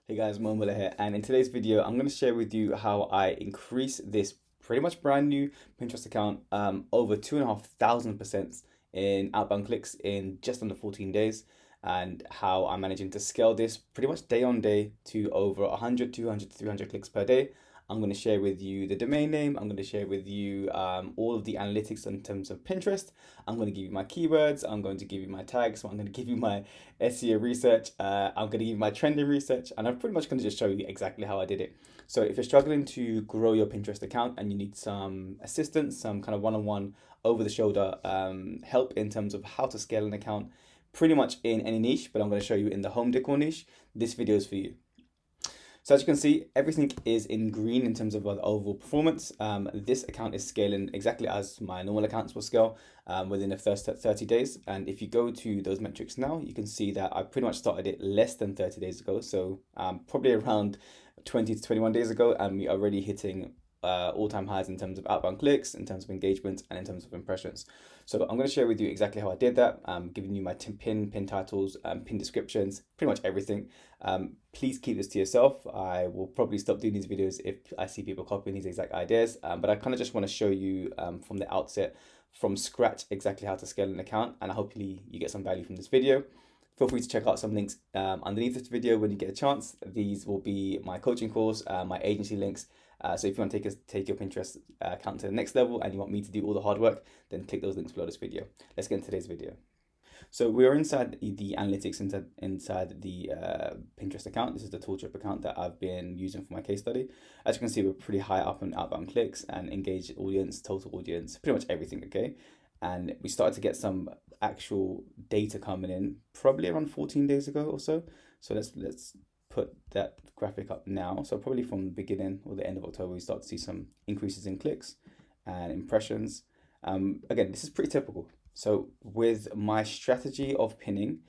Hey guys, Mo Muller here, and in today's video, I'm going to share with you how I increase this pretty much brand new Pinterest account over 2,500% in outbound clicks in just under 14 days, and how I'm managing to scale this pretty much day on day to over 100, 200, 300 clicks per day. I'm going to share with you the domain name. I'm going to share with you all of the analytics in terms of Pinterest. I'm going to give you my keywords. I'm going to give you my tags. I'm going to give you my SEO research. I'm going to give you my trending research. And I'm pretty much going to just show you exactly how I did it. So if you're struggling to grow your Pinterest account and you need some assistance, some kind of one-on-one over the shoulder help in terms of how to scale an account, pretty much in any niche, but I'm going to show you in the home decor niche, this video is for you. So as you can see, everything is in green in terms of the overall performance. This account is scaling exactly as my normal accounts will scale within the first 30 days. And if you go to those metrics now, you can see that I pretty much started it less than 30 days ago. So probably around 20 to 21 days ago, and we are already hitting all-time highs in terms of outbound clicks, in terms of engagement, and in terms of impressions. So I'm going to share with you exactly how I did that. Giving you my pin titles, pin descriptions, pretty much everything. Please keep this to yourself. I will probably stop doing these videos if I see people copying these exact ideas. But I kind of just want to show you from the outset, from scratch, exactly how to scale an account. And hopefully you get some value from this video. Feel free to check out some links underneath this video when you get a chance. These will be my coaching course, my agency links. So if you want to take your Pinterest account to the next level and you want me to do all the hard work, then click those links below this video. Let's get into today's video. So we are inside the analytics inside the Pinterest account. This is the Tooltrip account that I've been using for my case study. As you can see, we're pretty high up on outbound clicks and engaged audience, total audience, pretty much everything, okay? And we started to get some actual data coming in probably around 14 days ago or so. So let's put that graphic up now. So probably from the beginning or the end of October, we start to see some increases in clicks and impressions. Again, this is pretty typical. So with my strategy of pinning,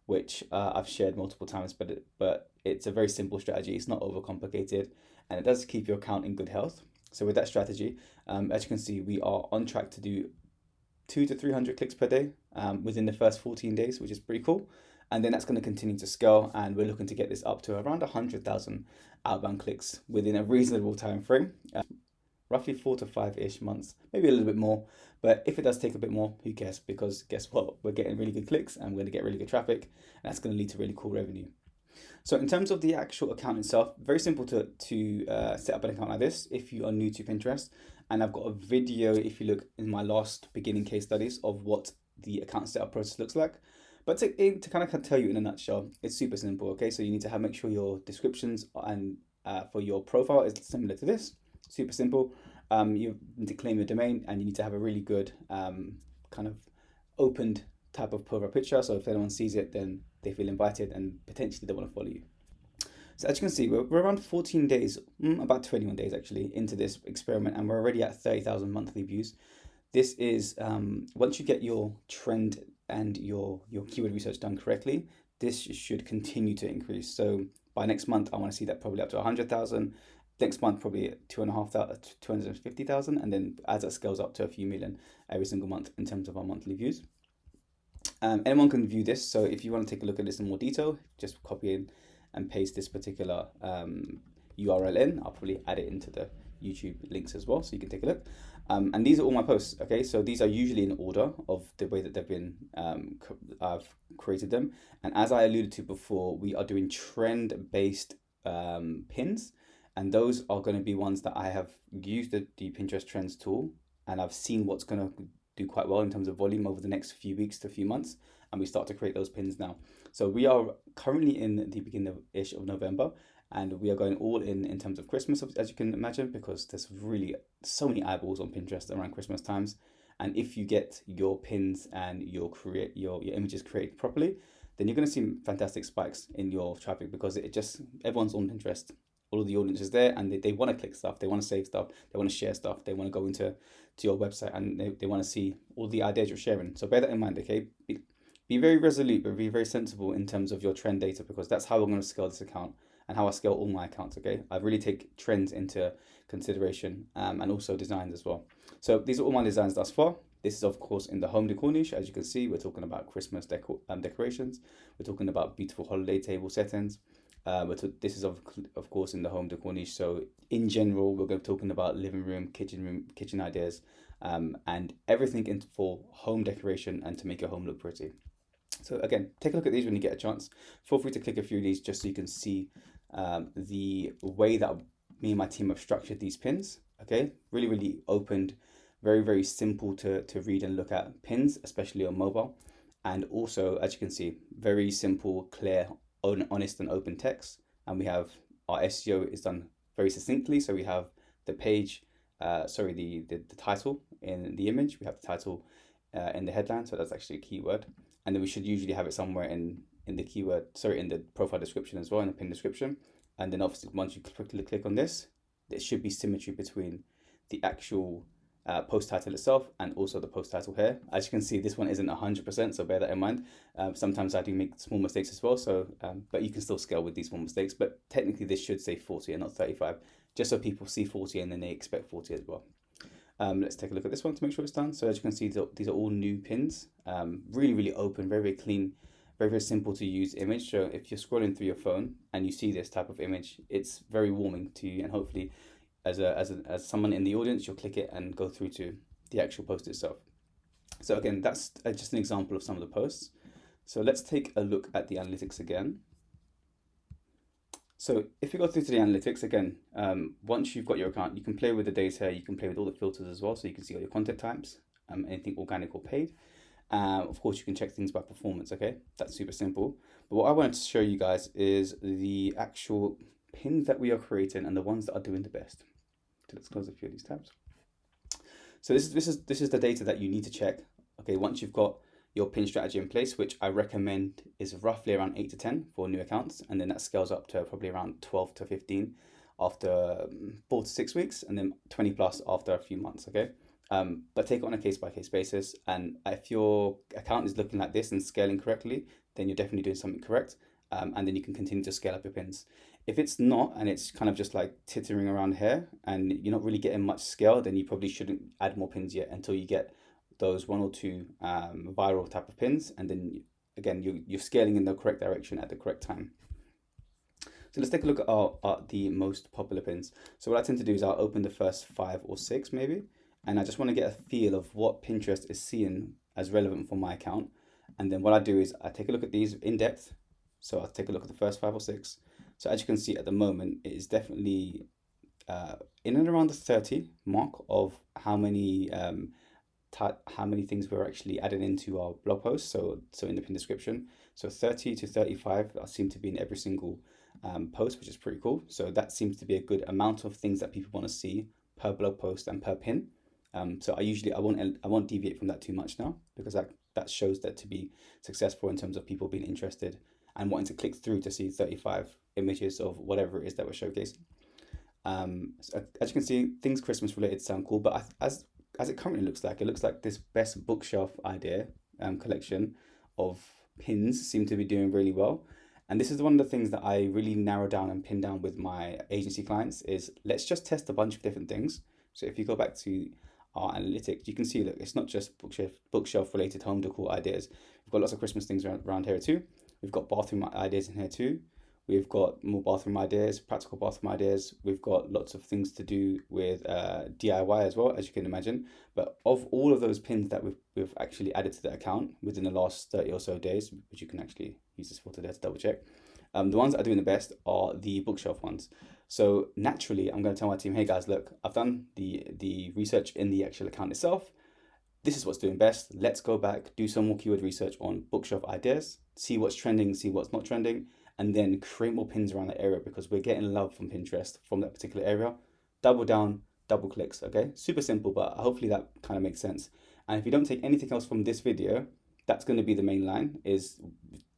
which I've shared multiple times, but it's a very simple strategy. It's not overcomplicated, and it does keep your account in good health. So with that strategy, as you can see, we are on track to do 200 to 300 clicks per day within the first 14 days, which is pretty cool. And then that's going to continue to scale, and we're looking to get this up to around 100,000 outbound clicks within a reasonable time frame, roughly 4 to 5-ish months, maybe a little bit more. But if it does take a bit more, who cares? Because guess what? We're getting really good clicks, and we're going to get really good traffic, and that's going to lead to really cool revenue. So in terms of the actual account itself, very simple to set up an account like this if you are new to Pinterest. And I've got a video, if you look in my last beginning case studies, of what the account setup process looks like. But to kind of tell you in a nutshell, it's super simple, okay? So you need to make sure your descriptions and for your profile is similar to this. Super simple. You need to claim your domain, and you need to have a really good kind of opened type of profile picture. So if anyone sees it, then they feel invited and potentially they want to follow you. So as you can see, we're around 14 days, about 21 days actually, into this experiment, and we're already at 30,000 monthly views. This is, once you get your trend and your keyword research done correctly, this should continue to increase. So by next month, I want to see that probably up to 100,000. Next month, probably 250,000. And then as that scales up to a few million every single month in terms of our monthly views. Anyone can view this. So if you want to take a look at this in more detail, just copy in and paste this particular URL in. I'll probably add it into the YouTube links as well, so you can take a look. And these are all my posts, okay? So these are usually in order of the way that they've been, I've created them. And as I alluded to before, we are doing trend-based pins. And those are going to be ones that I have used the Pinterest Trends tool, and I've seen what's going to do quite well in terms of volume over the next few weeks to a few months. And we start to create those pins now. So we are currently in the beginning-ish of November, and we are going all in terms of Christmas, as you can imagine, because there's really so many eyeballs on Pinterest around Christmas times. And if you get your pins and your images created properly, then you're going to see fantastic spikes in your traffic, because everyone's on Pinterest. All of the audience is there, and they want to click stuff, they want to save stuff, they want to share stuff, they want to go to your website, and they want to see all the ideas you're sharing. So bear that in mind, okay? Be very resolute, but be very sensible in terms of your trend data, because that's how we're going to scale this account and how I scale all my accounts, okay? I really take trends into consideration and also designs as well. So these are all my designs thus far. This is, of course, in the home decor niche. As you can see, we're talking about Christmas decorations. We're talking about beautiful holiday table settings. But this is of course in the home decor niche. So in general, we're going to be talking about living room, kitchen ideas, and everything for home decoration and to make your home look pretty. So again, take a look at these when you get a chance. Feel free to click a few of these just so you can see the way that me and my team have structured these pins. Okay, really opened, very simple to read and look at pins, especially on mobile. And also, as you can see, very simple, clear, honest and open text. And we have our SEO is done very succinctly. So we have the page, the title in the image. We have the title in the headline. So that's actually a keyword. And then we should usually have it somewhere in the keyword, in the profile description as well, in the pin description. And then obviously once you quickly click on this, there should be symmetry between the actual post title itself and also the post title here. As you can see, this one isn't 100%, so bear that in mind. Sometimes I do make small mistakes as well, so but you can still scale with these small mistakes. But technically this should say 40 and not 35, just so people see 40 and then they expect 40 as well. Let's take a look at this one to make sure it's done. So as you can see, these are all new pins. Really open, very clean, very simple to use image. So if you're scrolling through your phone and you see this type of image, it's very warming to you, and hopefully as someone in the audience, you'll click it and go through to the actual post itself. So again, that's just an example of some of the posts. So let's take a look at the analytics again. So if you go through to the analytics again, once you've got your account, you can play with the data, you can play with all the filters as well. So you can see all your content types, anything organic or paid. Of course, you can check things by performance, okay? That's super simple. But what I wanted to show you guys is the actual pins that we are creating and the ones that are doing the best. So let's close a few of these tabs. So this is the data that you need to check. Okay, once you've got your pin strategy in place, which I recommend is roughly around 8 to 10 for new accounts, and then that scales up to probably around 12 to 15 after 4 to 6 weeks, and then 20 plus after a few months. Okay, but take it on a case-by-case basis, and if your account is looking like this and scaling correctly, then you're definitely doing something correct, and then you can continue to scale up your pins. If it's not, and it's kind of just like tittering around here, and you're not really getting much scale, then you probably shouldn't add more pins yet until you get those 1 or 2 viral type of pins, and then again you're scaling in the correct direction at the correct time. So let's take a look at the most popular pins. So what I tend to do is I'll open the first 5 or 6 maybe, and I just want to get a feel of what Pinterest is seeing as relevant for my account. And then what I do is I take a look at these in depth. So I'll take a look at the first 5 or 6. So as you can see at the moment, it is definitely in and around the 30 mark of how many things we're actually adding into our blog post. So in the pin description, so 30 to 35 seem to be in every single post, which is pretty cool. So that seems to be a good amount of things that people want to see per blog post and per pin. So I won't deviate from that too much now, because that shows that to be successful in terms of people being interested and wanting to click through to see 35 images of whatever it is that we're showcasing. So as you can see, things Christmas related sound cool, but as it currently looks like, it looks like this best bookshelf idea collection of pins seem to be doing really well. And this is one of the things that I really narrow down and pin down with my agency clients is let's just test a bunch of different things. So if you go back to our analytics, you can see that it's not just bookshelf related home decor ideas. We've got lots of Christmas things around here too. We've got bathroom ideas in here too. We've got more bathroom ideas, practical bathroom ideas. We've got lots of things to do with DIY as well, as you can imagine. But of all of those pins that we've actually added to the account within the last 30 or so days, which you can actually use this filter there to double check, the ones that are doing the best are the bookshelf ones. So naturally, I'm going to tell my team, hey guys, look, I've done the research in the actual account itself. This is what's doing best. Let's go back, do some more keyword research on bookshelf ideas, see what's trending, see what's not trending, and then create more pins around that area because we're getting love from Pinterest from that particular area. Double down, double clicks, okay? Super simple, but hopefully that kind of makes sense. And if you don't take anything else from this video, that's going to be the main line, is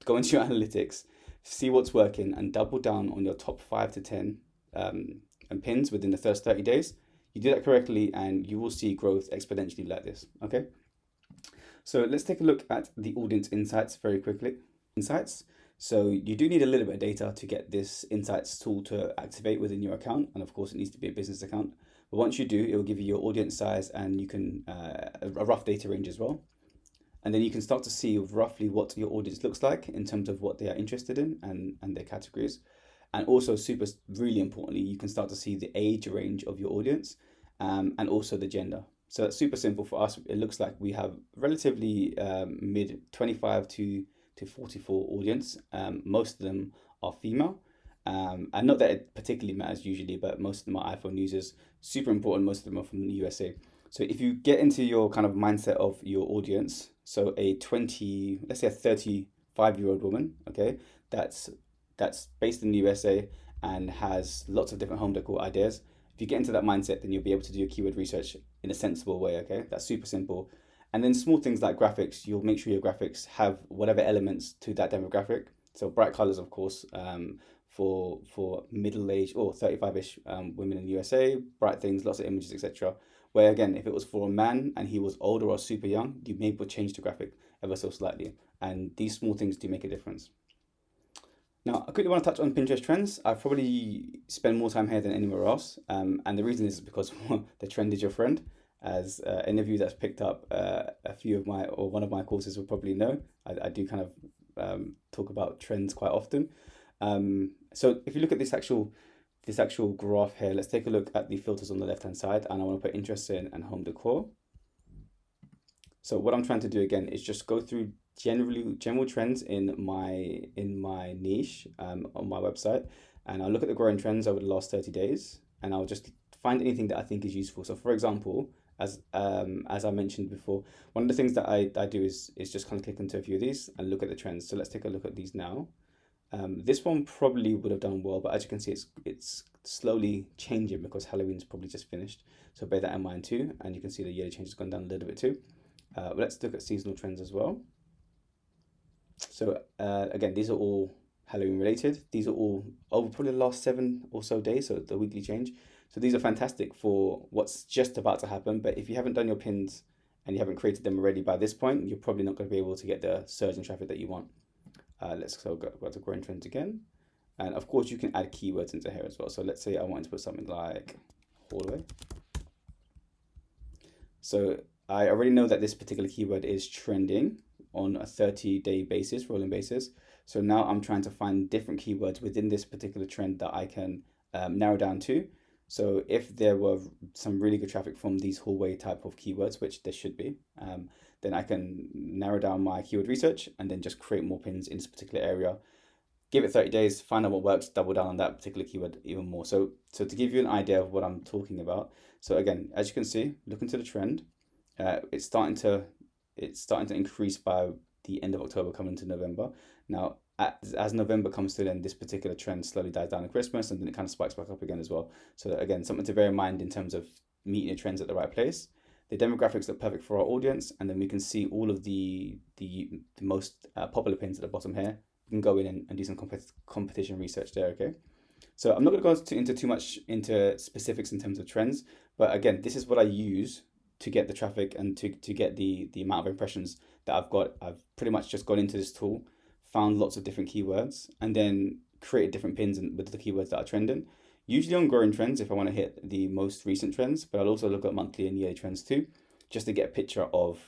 go into your analytics, see what's working, and double down on your top 5 to 10 and pins within the first 30 days. You do that correctly and you will see growth exponentially like this, okay? So let's take a look at the audience insights very quickly. Insights. So you do need a little bit of data to get this insights tool to activate within your account. And of course it needs to be a business account. But once you do, it will give you your audience size and you can, a rough data range as well. And then you can start to see roughly what your audience looks like in terms of what they are interested in and their categories. And also really importantly, you can start to see the age range of your audience, and also the gender. So that's super simple for us. It looks like we have relatively mid 25 to 44 audience. Most of them are female. And not that it particularly matters usually, but most of them are iPhone users. Super important. Most of them are from the USA. So if you get into your kind of mindset of your audience, so let's say a 35-year-old woman, okay, that's based in the USA and has lots of different home decor ideas. If you get into that mindset, then you'll be able to do your keyword research in a sensible way, okay? That's super simple. And then small things like graphics, you'll make sure your graphics have whatever elements to that demographic. So bright colors, of course, for middle-aged or 35-ish women in the USA, bright things, lots of images, etc. Where again, if it was for a man and he was older or super young, you may change the graphic ever so slightly. And these small things do make a difference. Now, I quickly want to touch on Pinterest trends. I probably spend more time here than anywhere else. And the reason is because the trend is your friend. As any of you that's picked up a few of my or one of my courses will probably know, I do kind of talk about trends quite often. So if you look at this actual graph here, let's take a look at the filters on the left hand side, and I want to put interest in and home decor. So what I'm trying to do again is just go through general trends in my niche on my website, and I'll look at the growing trends over the last 30 days, and I'll just find anything that I think is useful. So for example, as I mentioned before, one of the things that I do is just kind of click into a few of these and look at the trends. So let's take a look at these now. This one probably would have done well, but as you can see, it's slowly changing because Halloween's probably just finished. So bear that in mind too, and you can see the yearly change has gone down a little bit too. But let's look at seasonal trends as well. So again, these are all Halloween related. These are all over probably the last 7 or so days, so the weekly change. So these are fantastic for what's just about to happen. But if you haven't done your pins and you haven't created them already by this point, you're probably not going to be able to get the surge in traffic that you want. Let's go to growing trends again. And of course, you can add keywords into here as well. So let's say I wanted to put something like hallway. So I already know that this particular keyword is trending on a 30-day basis, rolling basis. So now I'm trying to find different keywords within this particular trend that I can narrow down to. So if there were some really good traffic from these hallway type of keywords, which there should be, then I can narrow down my keyword research and then just create more pins in this particular area. Give it 30 days, find out what works, double down on that particular keyword even more. So to give you an idea of what I'm talking about. So again, as you can see, look into the trend. It's starting to increase by the end of October, coming to November. Now, as November comes to an end, this particular trend slowly dies down at Christmas, and then it kind of spikes back up again as well. So again, something to bear in mind in terms of meeting your trends at the right place. The demographics look perfect for our audience, and then we can see all of the most popular pins at the bottom here. You can go in and do some competition research there, okay? So I'm not going to go into too much into specifics in terms of trends, but again, this is what I use to get the traffic and to get the amount of impressions that I've got. I've pretty much just gone into this tool, found lots of different keywords, and then created different pins with the keywords that are trending. Usually on growing trends if I want to hit the most recent trends, but I'll also look at monthly and yearly trends too, just to get a picture of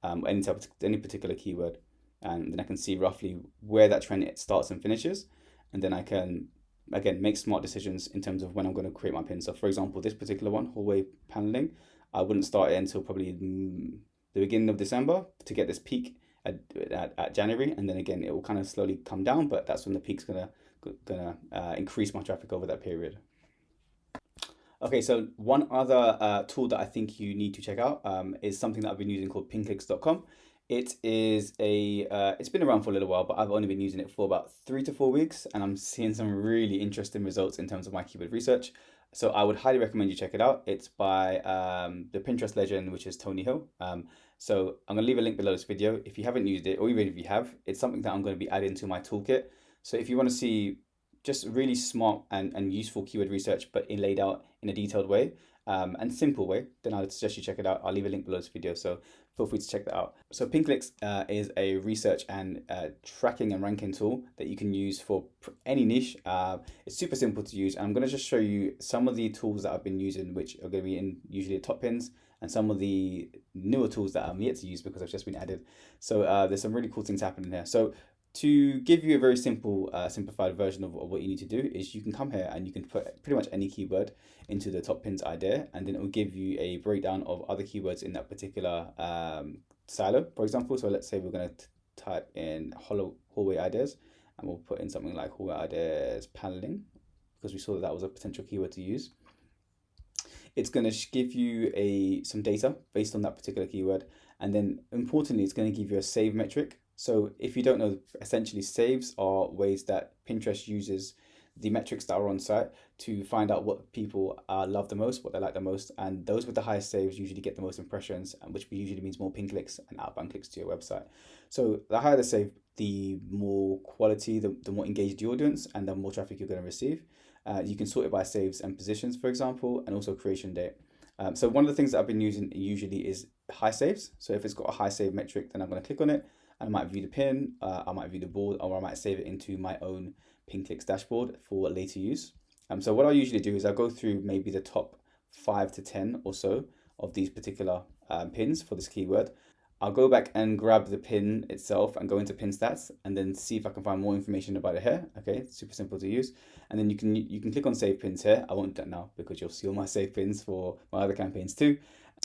any particular keyword. And then I can see roughly where that trend starts and finishes. And then I can, again, make smart decisions in terms of when I'm going to create my pin. So for example, this particular one, hallway paneling, I wouldn't start it until probably the beginning of December to get this peak at January, and then again it will kind of slowly come down, but that's when the peak's gonna increase my traffic over that period. Okay, so one other tool that I think you need to check out is something that I've been using called pinclicks.com. It is it's been around for a little while, but I've only been using it for about 3 to 4 weeks, and I'm seeing some really interesting results in terms of my keyword research. So I would highly recommend you check it out. It's by the Pinterest legend, which is Tony Hill. So I'm gonna leave a link below this video. If you haven't used it, or even if you have, it's something that I'm gonna be adding to my toolkit. So if you wanna see just really smart and useful keyword research, but laid out in a detailed way and simple way, then I'd suggest you check it out. I'll leave a link below this video, so feel free to check that out. So Pinclicks is a research and tracking and ranking tool that you can use for any niche. It's super simple to use. And I'm going to just show you some of the tools that I've been using, which are going to be in usually the top pins, and some of the newer tools that I'm yet to use because I've just been added. So there's some really cool things happening here. So To give you a very simple, simplified version of what you need to do is you can come here and you can put pretty much any keyword into the top pins idea, and then it will give you a breakdown of other keywords in that particular silo, for example. So let's say we're going to type in hallway ideas, and we'll put in something like hallway ideas paneling, because we saw that was a potential keyword to use. It's going to give you some data based on that particular keyword, and then importantly, it's going to give you a save metric. So if you don't know, essentially saves are ways that Pinterest uses the metrics that are on site to find out what people love the most, what they like the most, and those with the highest saves usually get the most impressions, which usually means more pin clicks and outbound clicks to your website. So the higher the save, the more quality, the more engaged the audience, and the more traffic you're going to receive. You can sort it by saves and positions, for example, and also creation date. So one of the things that I've been using usually is high saves. So if it's got a high save metric, then I'm going to click on it. I might view the pin, I might view the board, or I might save it into my own PinClicks dashboard for later use. So what I usually do is I go through maybe the top 5 to 10 or so of these particular pins for this keyword. I'll go back and grab the pin itself and go into pin stats and then see if I can find more information about it here. Okay, it's super simple to use. And then you can click on save pins here. I won't do that now because you'll see all my save pins for my other campaigns too.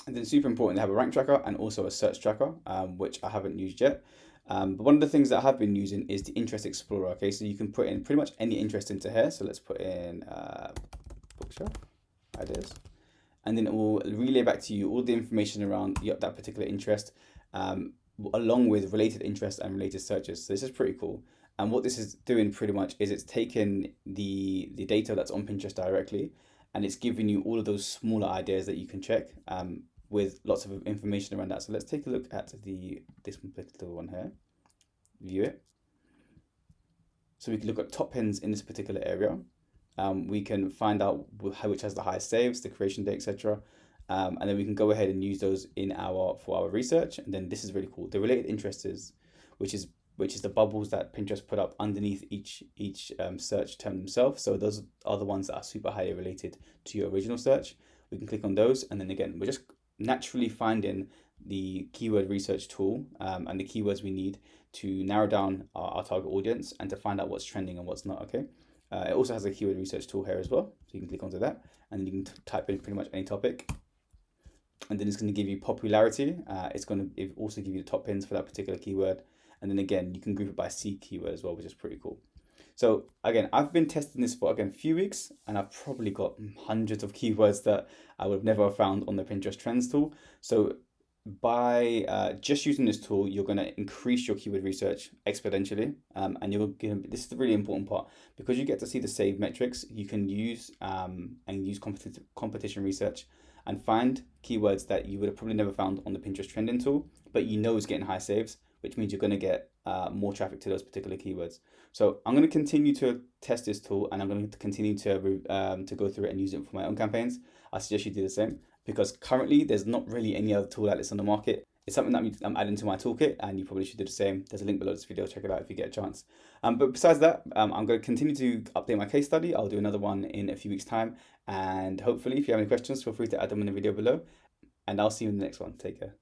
And then super important to have a rank tracker and also a search tracker, which I haven't used yet. But one of the things that I have been using is the Interest Explorer. Okay, so you can put in pretty much any interest into here. So let's put in bookshelf ideas, and then it will relay back to you all the information around that particular interest, along with related interests and related searches. So this is pretty cool. And what this is doing pretty much is it's taking the data that's on Pinterest directly, and it's giving you all of those smaller ideas that you can check with lots of information around that. So let's take a look at this particular one here, view it. So we can look at top pins in this particular area. We can find out which has the highest saves, the creation date, etc. And then we can go ahead and use those for our research. And then this is really cool. The related interests, which is the bubbles that Pinterest put up underneath each search term themselves. So those are the ones that are super highly related to your original search. We can click on those, and then again, we're just naturally finding the keyword research tool and the keywords we need to narrow down our target audience and to find out what's trending and what's not. Okay. It also has a keyword research tool here as well, so you can click onto that, and then you can type in pretty much any topic, and then it's going to give you popularity. It's going to also give you the top pins for that particular keyword, and then again you can group it by seed keyword as well, which is pretty cool. So again, I've been testing this for a few weeks, and I've probably got hundreds of keywords that I would have never found on the Pinterest Trends tool. So by just using this tool, you're going to increase your keyword research exponentially, and this is the really important part, because you get to see the save metrics. You can use competition research and find keywords that you would have probably never found on the Pinterest trending tool, but is getting high saves, which means you're going to get more traffic to those particular keywords. So I'm going to continue to test this tool, and I'm going to continue to go through it and use it for my own campaigns. I suggest you do the same, because currently there's not really any other tool like this on the market. It's something that I'm adding to my toolkit, and you probably should do the same. There's a link below this video. Check it out if you get a chance. But besides that, I'm going to continue to update my case study. I'll do another one in a few weeks' time, and hopefully if you have any questions, feel free to add them in the video below, and I'll see you in the next one. Take care.